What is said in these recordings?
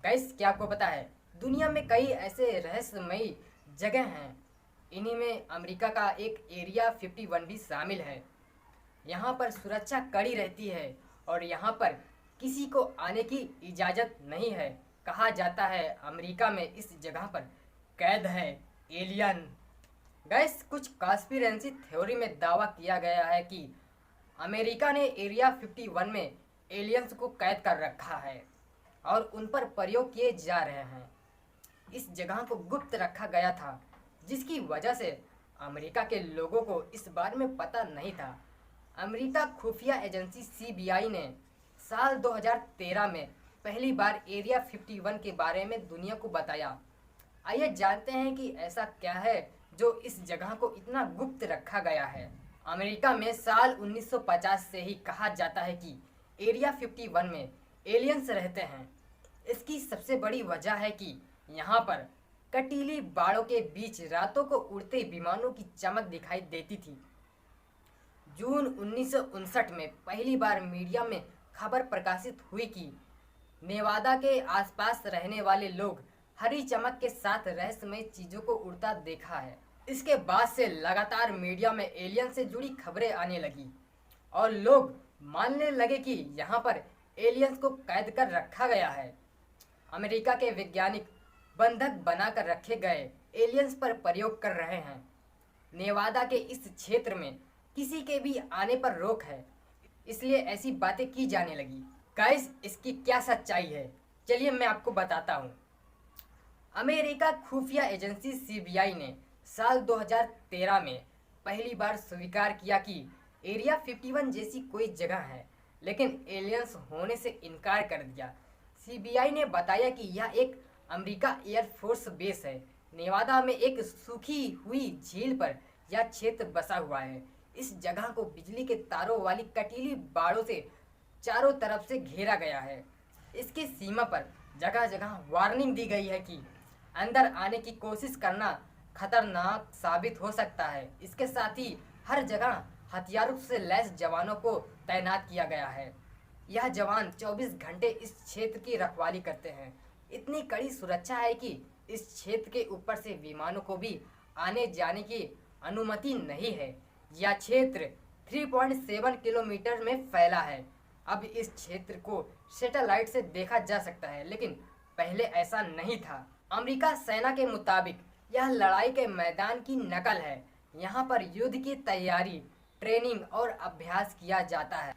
Guys, क्या आपको पता है दुनिया में कई ऐसे रहस्यमयी जगह हैं। इन्हीं में अमेरिका का एक एरिया 51 भी शामिल है। यहाँ पर सुरक्षा कड़ी रहती है और यहाँ पर किसी को आने की इजाज़त नहीं है। कहा जाता है अमेरिका में इस जगह पर कैद है एलियन। गैस, कुछ कॉन्स्पिरेसी थ्योरी में दावा किया गया है कि अमेरिका ने एरिया 51 में एलियंस को कैद कर रखा है और उन पर प्रयोग किए जा रहे हैं। इस जगह को गुप्त रखा गया था, जिसकी वजह से अमेरिका के लोगों को इस बारे में पता नहीं था। अमेरिका खुफिया एजेंसी सीबीआई ने साल 2013 में पहली बार एरिया 51 के बारे में दुनिया को बताया। आइए जानते हैं कि ऐसा क्या है जो इस जगह को इतना गुप्त रखा गया है। अमेरिका में साल 1950 से ही कहा जाता है कि एरिया 51 में एलियंस रहते हैं। इसकी सबसे बड़ी वजह है कि यहाँ पर कटीली बाड़ों के बीच रातों को उड़ते विमानों की चमक दिखाई देती थी। जून 1959 में पहली बार मीडिया में खबर प्रकाशित हुई कि नेवादा के आसपास रहने वाले लोग हरी चमक के साथ रहस्यमय चीजों को उड़ता देखा है। इसके बाद से लगातार मीडिया में एलियन से जुड़ी खबरें आने लगी और लोग मानने लगे कि यहाँ पर एलियंस को कैद कर रखा गया है। अमेरिका के वैज्ञानिक बंधक बनाकर रखे गए एलियंस पर प्रयोग कर रहे हैं। नेवादा के इस क्षेत्र में किसी के भी आने पर रोक है, इसलिए ऐसी बातें की जाने लगी। गाइस, इसकी क्या सच्चाई है, चलिए मैं आपको बताता हूँ। अमेरिका खुफिया एजेंसी सीबीआई ने साल 2013 में पहली बार स्वीकार किया कि एरिया 51 जैसी कोई जगह है, लेकिन एलियंस होने से इनकार कर दिया। सीबीआई ने बताया कि यह एक अमेरिका एयरफोर्स बेस है। नेवादा में एक सूखी हुई झील पर यह क्षेत्र बसा हुआ है। इस जगह को बिजली के तारों वाली कटीली बाड़ों से चारों तरफ से घेरा गया है। इसकी सीमा पर जगह जगह वार्निंग दी गई है कि अंदर आने की कोशिश करना खतरनाक साबित हो सकता है। इसके साथ ही हर जगह हथियारों से लैस जवानों को तैनात किया गया है। यह जवान 24 घंटे इस क्षेत्र की रखवाली करते हैं। इतनी कड़ी सुरक्षा है कि इस क्षेत्र के ऊपर से विमानों को भी आने जाने की अनुमति नहीं है। यह क्षेत्र 3.7 किलोमीटर में फैला है। अब इस क्षेत्र को सैटेलाइट से देखा जा सकता है, लेकिन पहले ऐसा नहीं था। अमेरिका सेना के मुताबिक यह लड़ाई के मैदान की नकल है। यहाँ पर युद्ध की तैयारी, ट्रेनिंग और अभ्यास किया जाता है।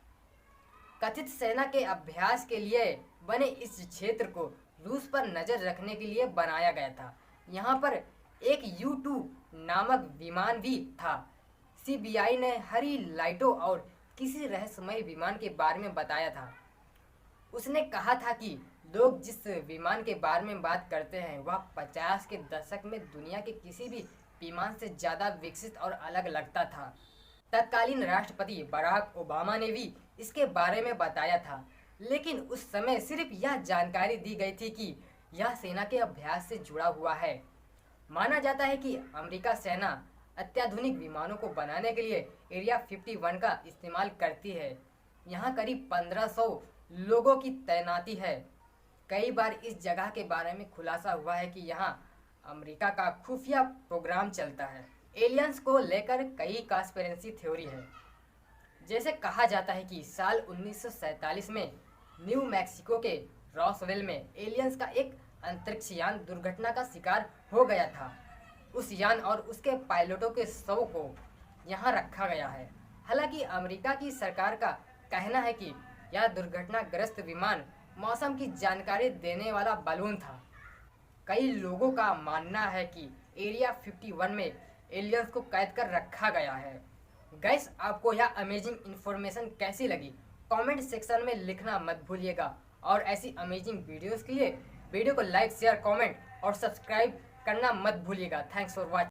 कथित सेना के अभ्यास के लिए बने इस क्षेत्र को रूस पर नजर रखने के लिए बनाया गया था। यहाँ पर एक U-2 नामक विमान भी था। सीबीआई ने हरी लाइटों और किसी रहस्यमय विमान के बारे में बताया था। उसने कहा था कि लोग जिस विमान के बारे में बात करते हैं वह 50 के दशक में दुनिया के किसी भी विमान से ज़्यादा विकसित और अलग लगता था। तत्कालीन राष्ट्रपति बराक ओबामा ने भी इसके बारे में बताया था, लेकिन उस समय सिर्फ यह जानकारी दी गई थी कि यह सेना के अभ्यास से जुड़ा हुआ है। माना जाता है कि अमेरिका सेना अत्याधुनिक विमानों को बनाने के लिए एरिया 51 का इस्तेमाल करती है। यहाँ करीब 1500 लोगों की तैनाती है। कई बार इस जगह के बारे में खुलासा हुआ है कि यहाँ अमेरिका का खुफिया प्रोग्राम चलता है। एलियंस को लेकर कई कॉन्स्पिरेसी थ्योरी है। जैसे कहा जाता है कि साल 1947 में न्यू मैक्सिको के रॉसवेल में एलियंस का एक अंतरिक्ष यान दुर्घटना का शिकार हो गया था। उस यान और उसके पायलटों के शव को यहाँ रखा गया है। हालांकि अमेरिका की सरकार का कहना है कि यह दुर्घटनाग्रस्त विमान मौसम की जानकारी देने वाला बलून था। कई लोगों का मानना है कि एरिया 51 में एलियंस को कैद कर रखा गया है। गाइस, आपको यह अमेजिंग इन्फॉर्मेशन कैसी लगी कमेंट सेक्शन में लिखना मत भूलिएगा। और ऐसी अमेजिंग वीडियोस के लिए वीडियो को लाइक, शेयर, कमेंट और सब्सक्राइब करना मत भूलिएगा। Thanks for watching.